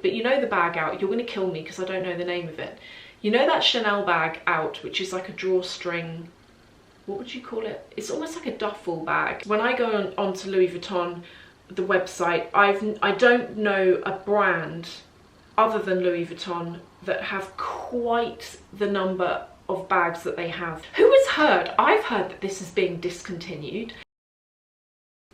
But you know the bag out, you're going to kill me because I don't know the name of it. You know that Chanel bag out, which is like a drawstring, what would you call it? It's almost like a duffel bag. When I go onto Louis Vuitton, the website, I don't know a brand other than Louis Vuitton that have quite the number of bags that they have. Who has heard? I've heard that this is being discontinued.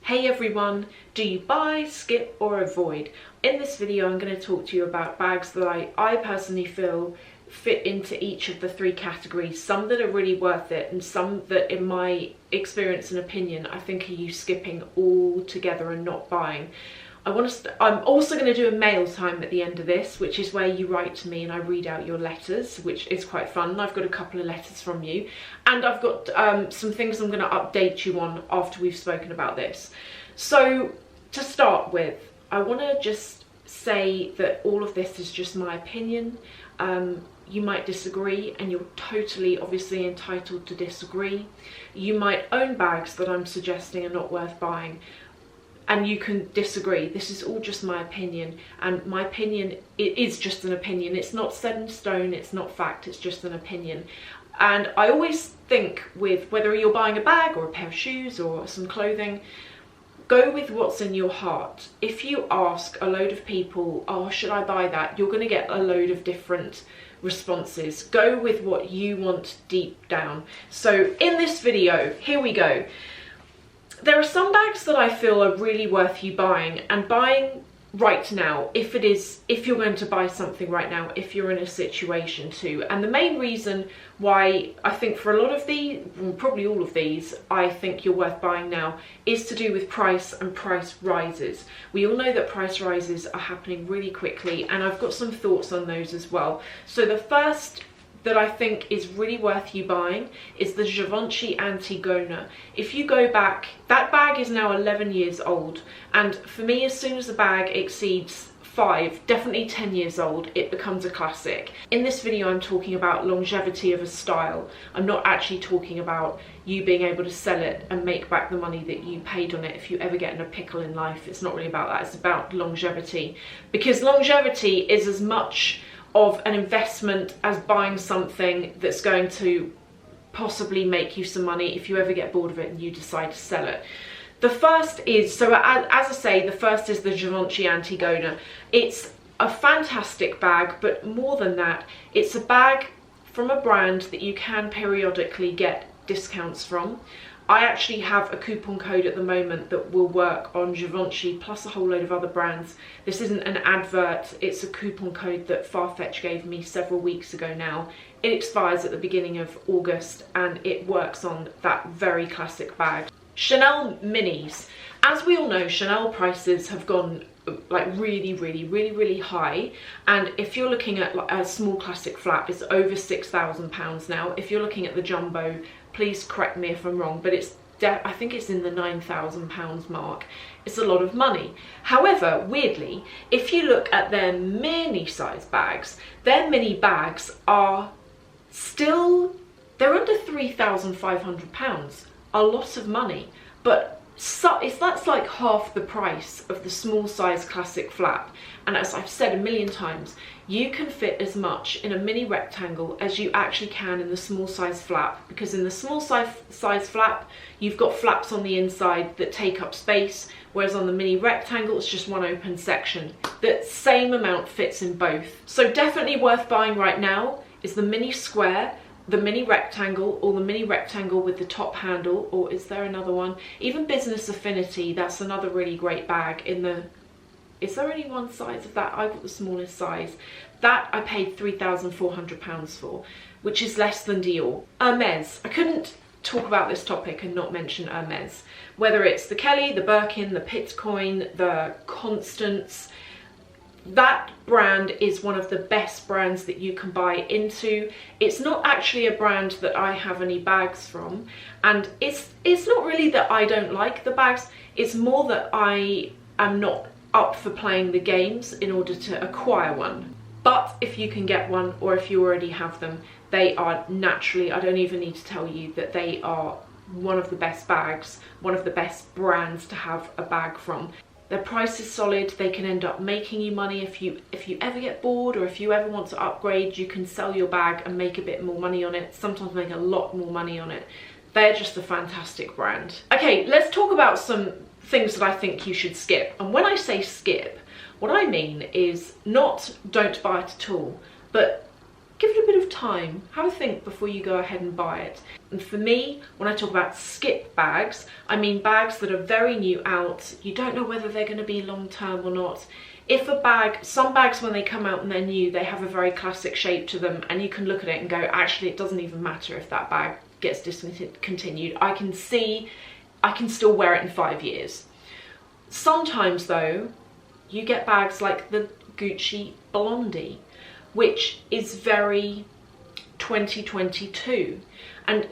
Hey everyone, do you buy, skip or avoid? In this video I'm going to talk to you about bags that I personally feel fit into each of the three categories. Some that are really worth it and some that in my experience and opinion I think are you skipping altogether and not buying. I'm also going to do a mail time at the end of this, which is where you write to me and I read out your letters, which is quite fun. I've got a couple of letters from you and I've got some things I'm going to update you on after we've spoken about this. So to start with, I want to just say that all of this is just my opinion. You might disagree and you're totally obviously entitled to disagree. You might own bags that I'm suggesting are not worth buying, and you can disagree. This is all just my opinion, and my opinion, it is just an opinion. It's not set in stone, it's not fact, it's just an opinion. And I always think with whether you're buying a bag or a pair of shoes or some clothing, go with what's in your heart. If you ask a load of people, oh, should I buy that? You're gonna get a load of different responses. Go with what you want deep down. So in this video, here we go. There are some bags that I feel are really worth you buying, and buying right now, if you're going to buy something right now, if you're in a situation to. And the main reason why I think for a lot of these, probably all of these, I think you're worth buying now is to do with price and price rises. We all know that price rises are happening really quickly, and I've got some thoughts on those as well. So the first that I think is really worth you buying is the Givenchy Antigona. If you go back, that bag is now 11 years old, and for me, as soon as the bag exceeds 5, definitely 10 years old, it becomes a classic. In this video I'm talking about longevity of a style. I'm not actually talking about you being able to sell it and make back the money that you paid on it if you ever get in a pickle in life. It's not really about that, it's about longevity, because longevity is as much of an investment as buying something that's going to possibly make you some money if you ever get bored of it and you decide to sell it. The first is, so as I say, the first is the Givenchy Antigona. It's a fantastic bag, but more than that, it's a bag from a brand that you can periodically get discounts from. I actually have a coupon code at the moment that will work on Givenchy plus a whole load of other brands. This isn't an advert, it's a coupon code that Farfetch gave me several weeks ago now. It expires at the beginning of August and it works on that very classic bag. Chanel minis. As we all know, Chanel prices have gone like really high, and if you're looking at like a small classic flap, it's over £6,000 now. If you're looking at the jumbo, please correct me if I'm wrong, but I think it's in the £9,000 mark. It's a lot of money. However, weirdly, if you look at their mini size bags, their mini bags are still, they're under £3,500, a lot of money, but that's like half the price of the small size classic flap. And as I've said a million times, you can fit as much in a mini rectangle as you actually can in the small size flap, because in the small size flap you've got flaps on the inside that take up space, whereas on the mini rectangle it's just one open section. The same amount fits in both. So definitely worth buying right now is the mini square, the mini rectangle, or the mini rectangle with the top handle, or is there another one? Even Business Affinity, that's another really great bag in the, is there only one size of that? I got the smallest size. That I paid £3,400 for, which is less than Dior. Hermes, I couldn't talk about this topic and not mention Hermes. Whether it's the Kelly, the Birkin, the Pitcoin, the Constance, that brand is one of the best brands that you can buy into. It's not actually a brand that I have any bags from, and it's not really that I don't like the bags, it's more that I am not up for playing the games in order to acquire one. But if you can get one, or if you already have them, they are naturally, I don't even need to tell you that they are one of the best bags, one of the best brands to have a bag from. Their price is solid. They can end up making you money if you ever get bored, or if you ever want to upgrade, you can sell your bag and make a bit more money on it, sometimes make a lot more money on it. They're just a fantastic brand. Okay, let's talk about some things that I think you should skip. And when I say skip, what I mean is not don't buy it at all, but give it a bit of time. Have a think before you go ahead and buy it. And for me, when I talk about skip bags, I mean bags that are very new out. You don't know whether they're going to be long term or not. If a bag, some bags when they come out and they're new, they have a very classic shape to them, and you can look at it and go, actually it doesn't even matter if that bag gets discontinued. I can still wear it in 5 years. Sometimes though, you get bags like the Gucci Blondie, which is very 2022, and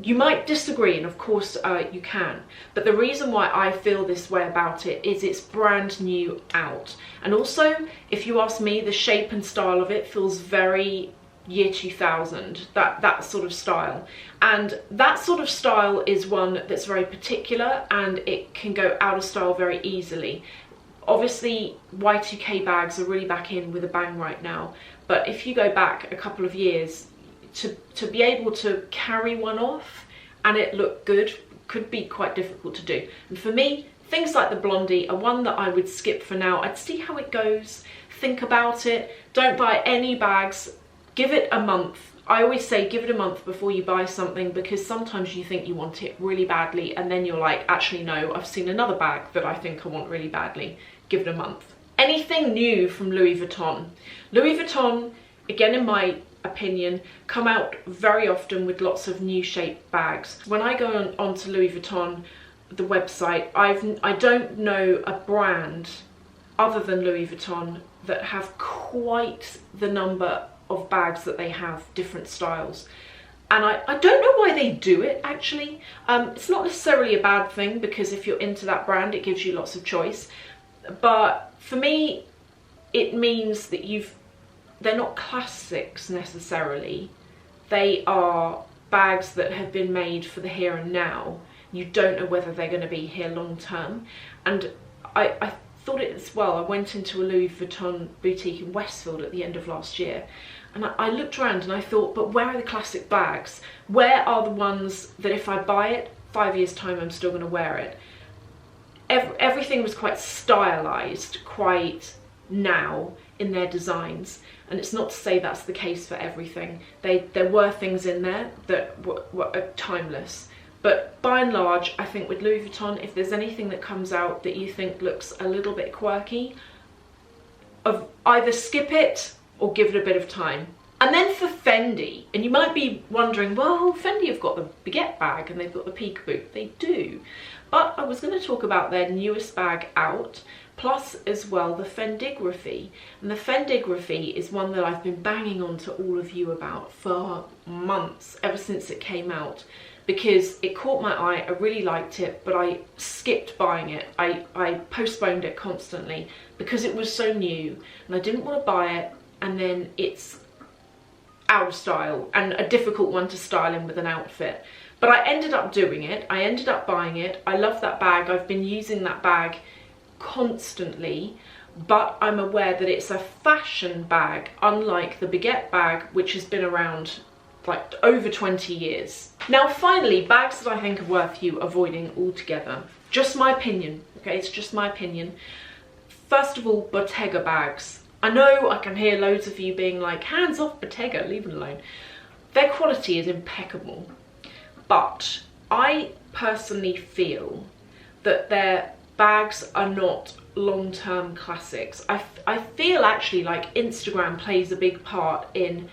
you might disagree, and of course you can, but the reason why I feel this way about it is it's brand new out, and also if you ask me, the shape and style of it feels very year 2000, that sort of style, and that sort of style is one that's very particular, and it can go out of style very easily. Obviously Y2K bags are really back in with a bang right now, but if you go back a couple of years, to be able to carry one off and it look good could be quite difficult to do. And for me, things like the Blondie are one that I would skip for now. I'd see how it goes, think about it, don't buy any bags, give it a month. I always say give it a month before you buy something, because sometimes you think you want it really badly and then you're like, actually no, I've seen another bag that I think I want really badly. Give it a month. Anything new from Louis Vuitton. Louis Vuitton, again in my opinion, come out very often with lots of new shaped bags. When I go onto Louis Vuitton, the website, I don't know a brand other than Louis Vuitton that have quite the number of bags that they have, different styles. And I don't know why they do it, actually. It's not necessarily a bad thing, because if you're into that brand, it gives you lots of choice. But for me, it means that they're not classics necessarily. They are bags that have been made for the here and now. You don't know whether they're going to be here long term. And I thought it as well. I went into a Louis Vuitton boutique in Westfield at the end of last year, and I looked around and I thought, but where are the classic bags? Where are the ones that if I buy it, 5 years time, I'm still going to wear it? Everything was quite stylized, quite now in their designs, and it's not to say that's the case for everything. There were things in there that were timeless, but by and large, I think with Louis Vuitton, if there's anything that comes out that you think looks a little bit quirky, either skip it or give it a bit of time. And then for Fendi, and you might be wondering, well, Fendi have got the baguette bag and they've got the peekaboo. They do. But I was going to talk about their newest bag out, plus as well the Fendigraphy. And the Fendigraphy is one that I've been banging on to all of you about for months, ever since it came out, because it caught my eye. I really liked it, but I skipped buying it. I postponed it constantly because it was so new and I didn't want to buy it, and then it's out of style and a difficult one to style in with an outfit. But I ended up doing it. I ended up buying it. I love that bag. I've been using that bag constantly, but I'm aware that it's a fashion bag, unlike the baguette bag, which has been around like over 20 years. Now finally, bags that I think are worth you avoiding altogether. Just my opinion, okay? It's just my opinion. First of all, Bottega bags. I know I can hear loads of you being like, hands off Bottega, leave it alone. Their quality is impeccable, but I personally feel that their bags are not long-term classics. I feel actually like Instagram plays a big part in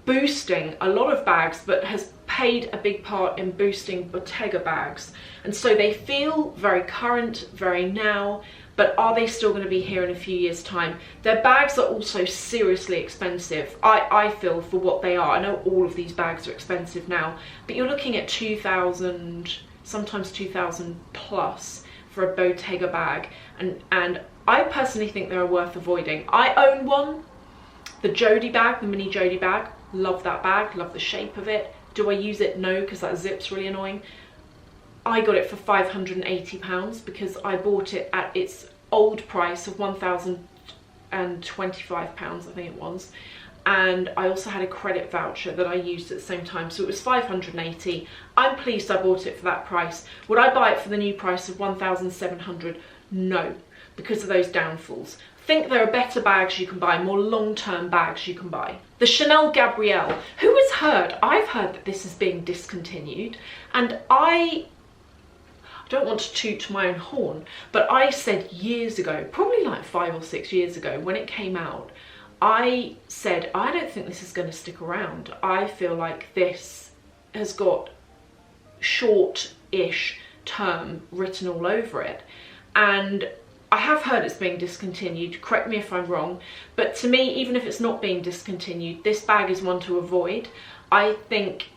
boosting a lot of bags, but has played a big part in boosting Bottega bags. And so they feel very current, very now, but are they still going to be here in a few years' time? Their bags are also seriously expensive, I feel, for what they are. I know all of these bags are expensive now, but you're looking at 2,000, sometimes 2,000 plus for a Bottega bag, and I personally think they're worth avoiding. I own one, the Jodie bag, the mini Jodie bag. Love that bag, love the shape of it. Do I use it? No, because that zip's really annoying. I got it for £580 because I bought it at its old price of £1,025, I think it was. And I also had a credit voucher that I used at the same time, so it was £580. I'm pleased I bought it for that price. Would I buy it for the new price of £1,700? No, because of those downfalls. I think there are better bags you can buy, more long-term bags you can buy. The Chanel Gabrielle. Who has heard? I've heard that this is being discontinued, and I don't want to toot my own horn, but I said years ago, probably like 5 or 6 years ago when it came out, I said, I don't think this is going to stick around. I feel like this has got short-ish term written all over it. And I have heard it's being discontinued, correct me if I'm wrong, but to me, even if it's not being discontinued, this bag is one to avoid. I think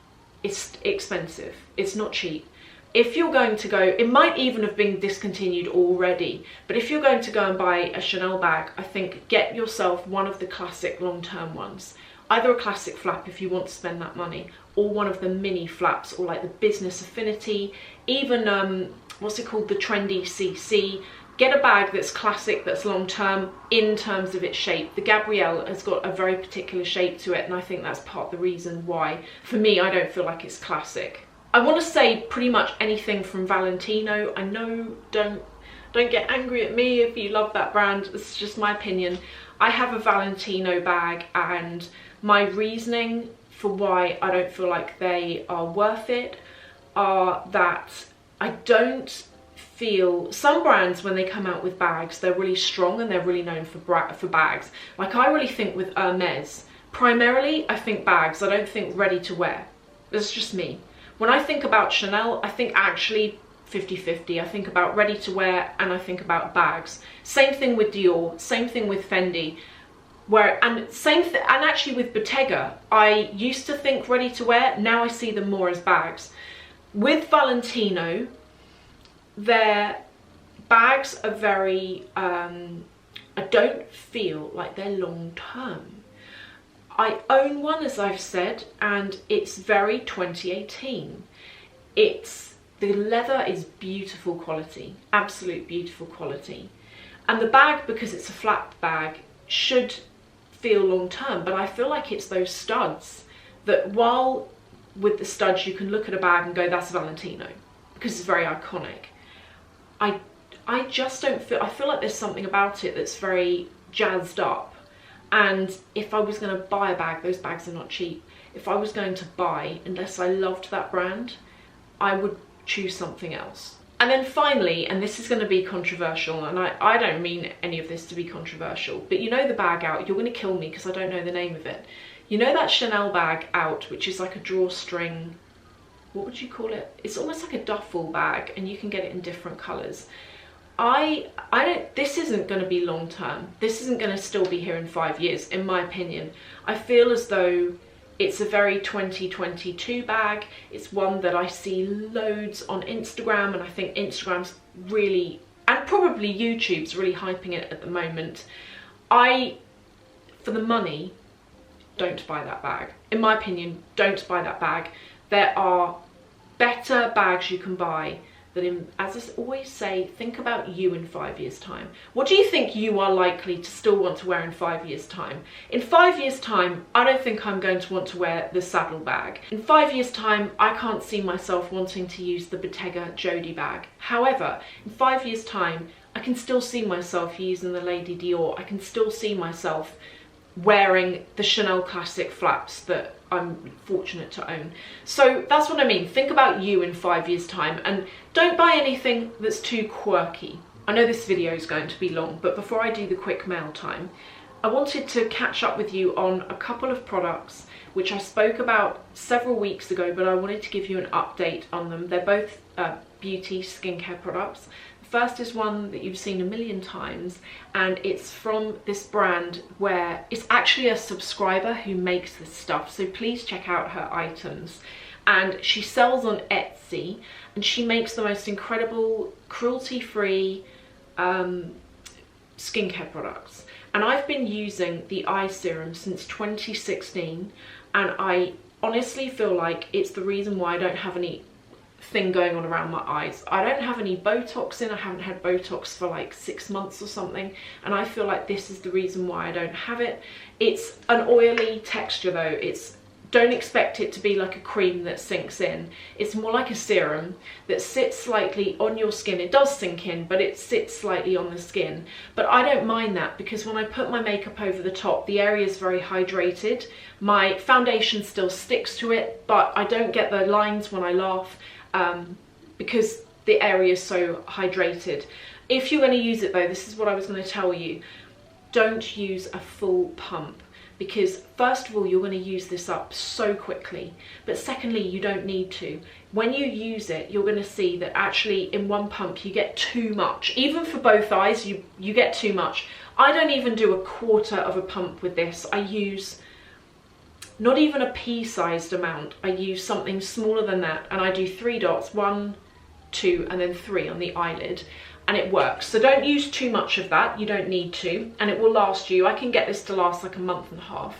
it's expensive, it's not cheap. If you're going to go, it might even have been discontinued already, but if you're going to go and buy a Chanel bag, I think get yourself one of the classic long-term ones. Either a classic flap if you want to spend that money, or one of the mini flaps, or like the Business Affinity, even, what's it called, the Trendy CC. Get a bag that's classic, that's long-term in terms of its shape. The Gabrielle has got a very particular shape to it, and I think that's part of the reason why, for me, I don't feel like it's classic. I want to say pretty much anything from Valentino. I know, don't get angry at me if you love that brand. It's just my opinion. I have a Valentino bag, and my reasoning for why I don't feel like they are worth it are that I don't feel, some brands when they come out with bags, they're really strong and they're really known for bags. Like I really think with Hermes, primarily I think bags, I don't think ready to wear. That's just me. When I think about Chanel, I think actually 50-50. I think about ready to wear and I think about bags. Same thing with Dior, same thing with Fendi. And actually with Bottega, I used to think ready to wear, now I see them more as bags. With Valentino, their bags are very, I don't feel like they're long term. I own one, as I've said, and it's very 2018. The leather is beautiful quality, absolute beautiful quality. And the bag, because it's a flap bag, should feel long term, but I feel like it's those studs that, while with the studs you can look at a bag and go, that's Valentino, because it's very iconic. I just don't feel, I feel like there's something about it that's very jazzed up. And if I was going to buy a bag, those bags are not cheap. If I was going to buy, unless I loved that brand, I would choose something else. And then finally, and this is going to be controversial, and I don't mean any of this to be controversial, but you know the bag out, you're going to kill me because I don't know the name of it. You know that Chanel bag out, which is like a drawstring, what would you call it? It's almost like a duffel bag, and you can get it in different colours. This isn't going to be long term. This isn't going to still be here in 5 years, in my opinion. I feel as though it's a very 2022 bag. It's one that I see loads on Instagram, and I think Instagram's really, and probably YouTube's really hyping it at the moment. For the money, don't buy that bag. In my opinion, don't buy that bag. There are better bags you can buy. As I always say, think about you in 5 years' time. What do you think you are likely to still want to wear in 5 years' time? In 5 years' time, I don't think I'm going to want to wear the saddle bag. In 5 years' time, I can't see myself wanting to use the Bottega Jodie bag. However, in 5 years' time, I can still see myself using the Lady Dior. I can still see myself wearing the Chanel classic flaps that I'm fortunate to own. So that's what I mean. Think about you in 5 years' time, and don't buy anything that's too quirky. I know this video is going to be long, but before I do the quick mail time, I wanted to catch up with you on a couple of products which I spoke about several weeks ago, but I wanted to give you an update on them. They're both beauty skincare products. First is one that you've seen a million times, and it's from this brand where it's actually a subscriber who makes this stuff, so please check out her items. And she sells on Etsy, and she makes the most incredible cruelty-free skincare products. And I've been using the eye serum since 2016, and I honestly feel like it's the reason why I don't have any thing going on around my eyes. I don't have any Botox in. I haven't had Botox for like 6 months or something, and I feel like this is the reason why I don't have it. It's an oily texture though. Don't expect it to be like a cream that sinks in. It's more like a serum that sits slightly on your skin. It does sink in, but it sits slightly on the skin. But I don't mind that, because when I put my makeup over the top, the area is very hydrated. My foundation still sticks to it, but I don't get the lines when I laugh because the area is so hydrated. If you're going to use it though, this is what I was going to tell you. Don't use a full pump, because first of all, you're going to use this up so quickly, but secondly, you don't need to. When you use it, you're going to see that actually in one pump you get too much. Even for both eyes, you get too much. I don't even do a quarter of a pump with this. I use not even a pea-sized amount. I use something smaller than that, and I do 3 dots, 1, 2, and then 3 on the eyelid, and it works. So don't use too much of that. You don't need to, and it will last you. I can get this to last like a month and a half.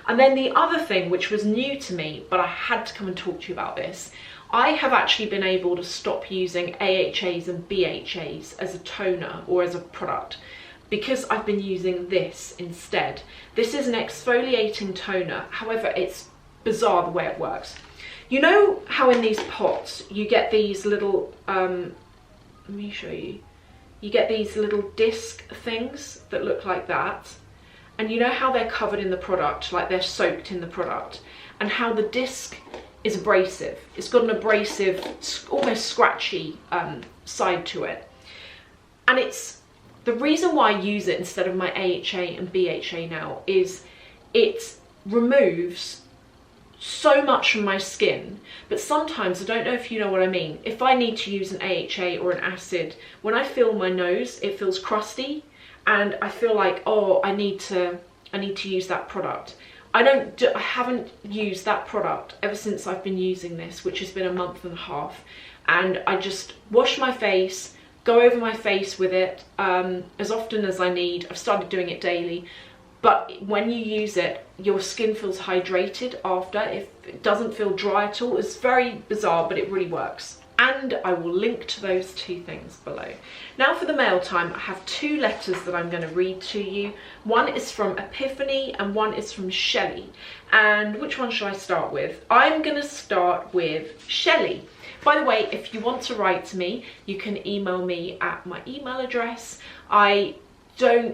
And then the other thing, which was new to me, but I had to come and talk to you about this, I have actually been able to stop using AHAs and BHAs as a toner or as a product, because I've been using this instead. This is an exfoliating toner. However, it's bizarre the way it works. You know how in these pots you get these little let me show you. You get these little disc things that look like that, and you know how they're covered in the product, like they're soaked in the product, and how the disc is abrasive. It's got an abrasive, almost scratchy side to it. And it's the reason why I use it instead of my AHA and BHA now is it removes so much from my skin, but sometimes, I don't know if you know what I mean, if I need to use an AHA or an acid, when I feel my nose, it feels crusty, and I feel like, oh, I need to use that product. I haven't used that product ever since I've been using this, which has been a month and a half, and I just wash my face, go over my face with it as often as I need. I've started doing it daily. But when you use it, your skin feels hydrated after. It doesn't feel dry at all. It's very bizarre, but it really works. And I will link to those 2 things below. Now for the mail time, I have 2 letters that I'm going to read to you. One is from Epiphany and one is from Shelley. And which one should I start with? I'm going to start with Shelley. By the way, if you want to write to me, you can email me at my email address.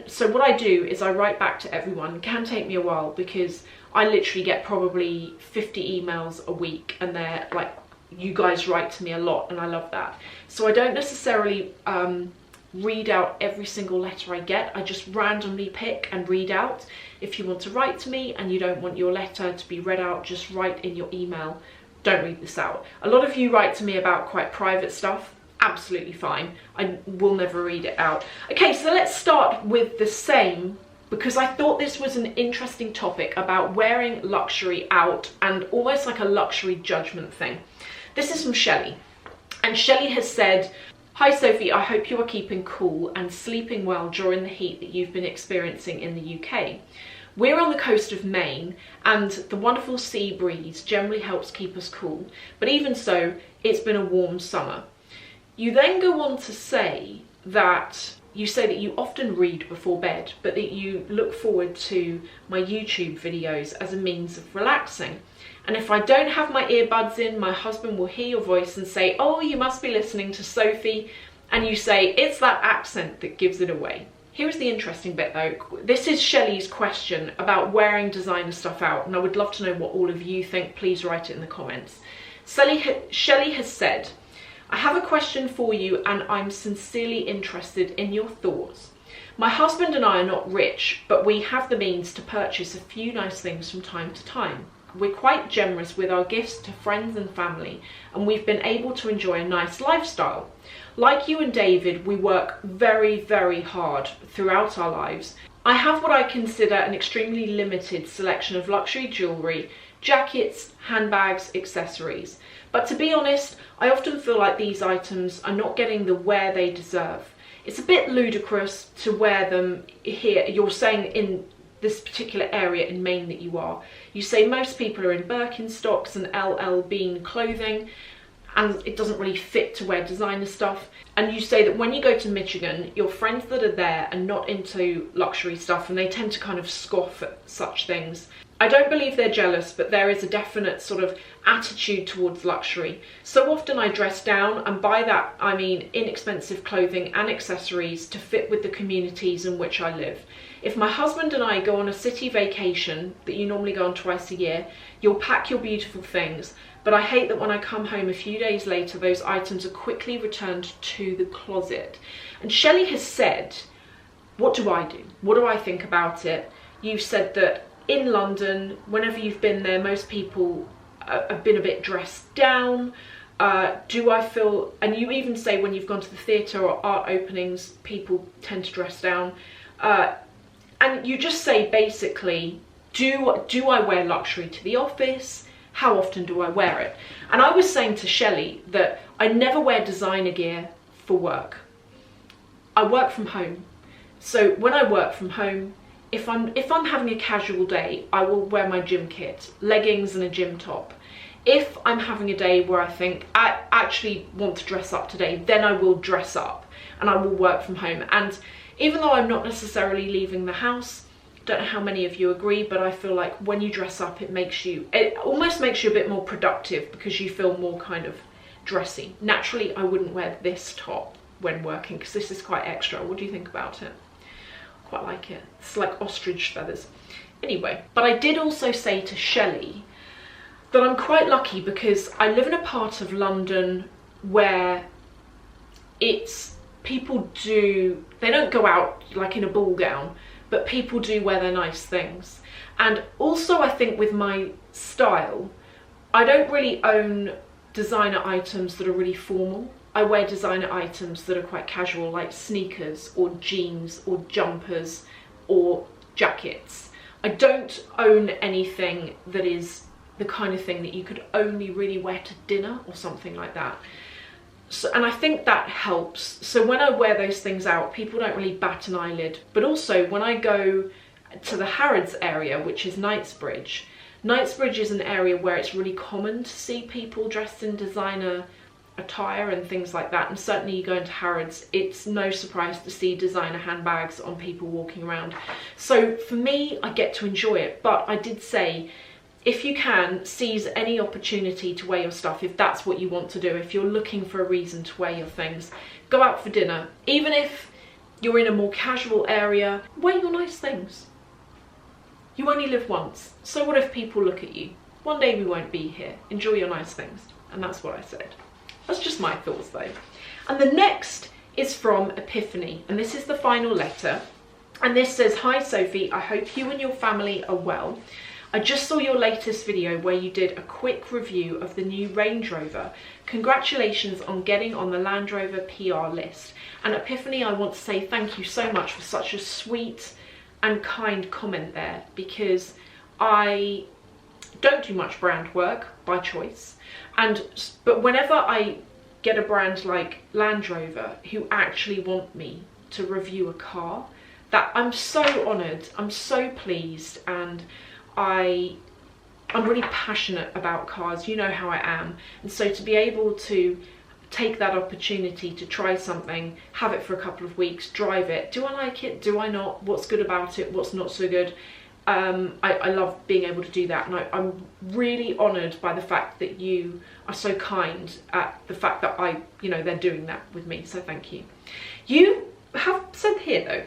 So what I do is I write back to everyone. It can take me a while because I literally get probably 50 emails a week, and they're like, you guys write to me a lot, and I love that. So I don't necessarily read out every single letter I get. I just randomly pick and read out. If you want to write to me and you don't want your letter to be read out, just write in your email. Don't read this out. A lot of you write to me about quite private stuff. Absolutely fine. I will never read it out. Okay, so let's start with the same, because I thought this was an interesting topic about wearing luxury out and almost like a luxury judgment thing. This is from Shelley, and Shelley has said, "Hi Sophie, I hope you are keeping cool and sleeping well during the heat that you've been experiencing in the UK. We're on the coast of Maine, and the wonderful sea breeze generally helps keep us cool, but even so, it's been a warm summer." You then go on to say that you often read before bed, but that you look forward to my YouTube videos as a means of relaxing. And if I don't have my earbuds in, my husband will hear your voice and say, "Oh, you must be listening to Sophie." And you say, "It's that accent that gives it away." Here's the interesting bit though. This is Shelley's question about wearing designer stuff out, and I would love to know what all of you think. Please write it in the comments. Shelley has said, "I have a question for you, and I'm sincerely interested in your thoughts. My husband and I are not rich, but we have the means to purchase a few nice things from time to time. We're quite generous with our gifts to friends and family, and we've been able to enjoy a nice lifestyle. Like you and David, we work very, very hard throughout our lives. I have what I consider an extremely limited selection of luxury jewellery, jackets, handbags, accessories. But to be honest, I often feel like these items are not getting the wear they deserve. It's a bit ludicrous to wear them here." You're saying in this particular area in Maine that you are. You say most people are in Birkenstocks and LL Bean clothing. and it doesn't really fit to wear designer stuff. And you say that when you go to Michigan, your friends that are there are not into luxury stuff and they tend to kind of scoff at such things. I don't believe they're jealous, but there is a definite sort of attitude towards luxury. So often I dress down, and by that I mean inexpensive clothing and accessories to fit with the communities in which I live. If my husband and I go on a city vacation that you normally go on twice a year, you'll pack your beautiful things, but I hate that when I come home a few days later, those items are quickly returned to the closet. And Shelley has said, what do I do? What do I think about it? You've said that in London, whenever you've been there, most people have been a bit dressed down. Do I feel, and you even say when you've gone to the theatre or art openings, people tend to dress down. And you just say basically, do I wear luxury to the office? How often do I wear it? And I was saying to Shelley that I never wear designer gear for work. I work from home. So when I work from home, if I'm having a casual day, I will wear my gym kit, leggings and a gym top. If I'm having a day where I think I actually want to dress up today, then I will dress up and I will work from home. And even though I'm not necessarily leaving the house, don't know how many of you agree, but I feel like when you dress up, it almost makes you a bit more productive because you feel more kind of dressy. Naturally, I wouldn't wear this top when working because this is quite extra. What do you think about it? Quite like it. It's like ostrich feathers. Anyway, but I did also say to Shelley that I'm quite lucky because I live in a part of London where people they don't go out like in a ball gown, but people do wear their nice things. And also I think with my style, I don't really own designer items that are really formal. I wear designer items that are quite casual, like sneakers or jeans or jumpers or jackets. I don't own anything that is the kind of thing that you could only really wear to dinner or something like that. So, and I think that helps. So when I wear those things out, people don't really bat an eyelid. But also when I go to the Harrods area, which is Knightsbridge is an area where it's really common to see people dressed in designer attire and things like that. And certainly you go into Harrods, it's no surprise to see designer handbags on people walking around. So for me, I get to enjoy it. But I did say, if you can, seize any opportunity to wear your stuff if that's what you want to do. If you're looking for a reason to wear your things, go out for dinner. Even if you're in a more casual area, wear your nice things. You only live once. So what if people look at you? One day we won't be here. Enjoy your nice things. And that's what I said. That's just my thoughts though. And the next is from Epiphany. And this is the final letter. And this says, "Hi Sophie, I hope you and your family are well. I just saw your latest video where you did a quick review of the new Range Rover. Congratulations on getting on the Land Rover PR list." And Epiphany, I want to say thank you so much for such a sweet and kind comment there, because I don't do much brand work by choice. But whenever I get a brand like Land Rover who actually want me to review a car, that I'm so honoured, I'm so pleased, and I'm really passionate about cars. You know how I am. And so to be able to take that opportunity to try something, have it for a couple of weeks, drive it. Do I like it? Do I not? What's good about it? What's not so good? I love being able to do that, and I'm really honoured by the fact that you are so kind at the fact that they're doing that with me, so thank you. You have said here though,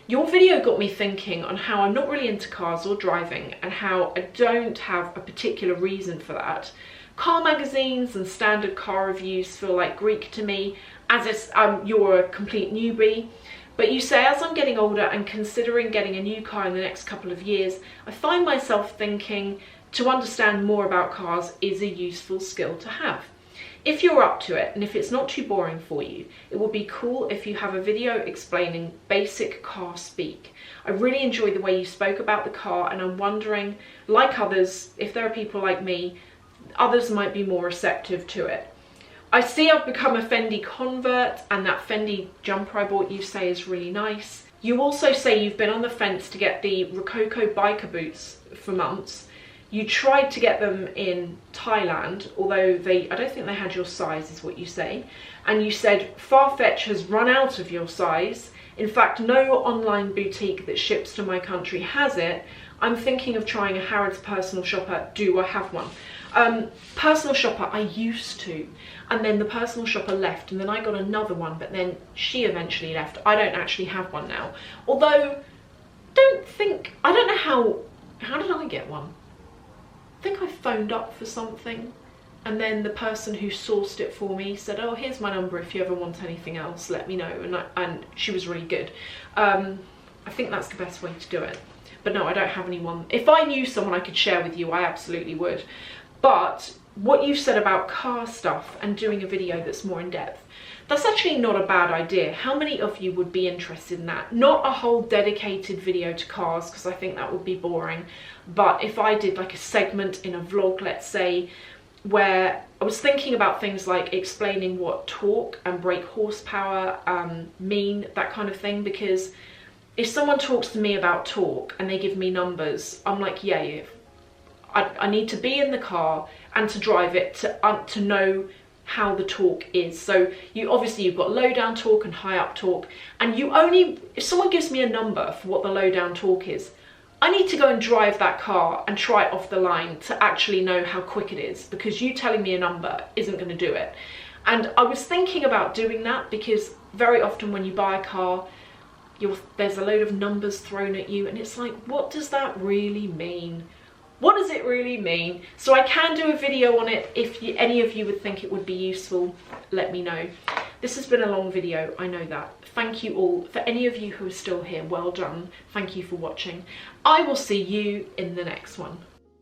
your video got me thinking on how I'm not really into cars or driving, and how I don't have a particular reason for that. Car magazines and standard car reviews feel like Greek to me, as if you're a complete newbie. But you say, as I'm getting older and considering getting a new car in the next couple of years, I find myself thinking to understand more about cars is a useful skill to have. If you're up to it, and if it's not too boring for you, it would be cool if you have a video explaining basic car speak. I really enjoyed the way you spoke about the car, and I'm wondering, like others, if there are people like me, others might be more receptive to it. I see I've become a Fendi convert, and that Fendi jumper I bought you say is really nice. You also say you've been on the fence to get the Rococo biker boots for months. You tried to get them in Thailand, although I don't think they had your size, is what you say. And you said Farfetch has run out of your size. In fact, no online boutique that ships to my country has it. I'm thinking of trying a Harrods personal shopper. Do I have one? Personal shopper, I used to. And then the personal shopper left, and then I got another one, but then she eventually left. I don't actually have one now. Although, I don't know how did I get one? I think I phoned up for something, and then the person who sourced it for me said, oh, here's my number, if you ever want anything else, let me know. And she was really good. I think that's the best way to do it. But no, I don't have anyone. If I knew someone I could share with you, I absolutely would. But what you said about car stuff and doing a video that's more in depth, that's actually not a bad idea. How many of you would be interested in that? Not a whole dedicated video to cars, because I think that would be boring. But if I did like a segment in a vlog, let's say, where I was thinking about things like explaining what torque and brake horsepower mean, that kind of thing, because if someone talks to me about torque and they give me numbers, I'm like, yeah, I need to be in the car and to drive it to know how the torque is. So you've got low down torque and high up torque, and if someone gives me a number for what the low down torque is, I need to go and drive that car and try it off the line to actually know how quick it is, because you telling me a number isn't going to do it. And I was thinking about doing that, because very often when you buy a car, there's a load of numbers thrown at you, and it's like, what does that really mean? What does it really mean? So I can do a video on it. If any of you would think it would be useful, let me know. This has been a long video, I know that. Thank you all. For any of you who are still here, well done. Thank you for watching. I will see you in the next one.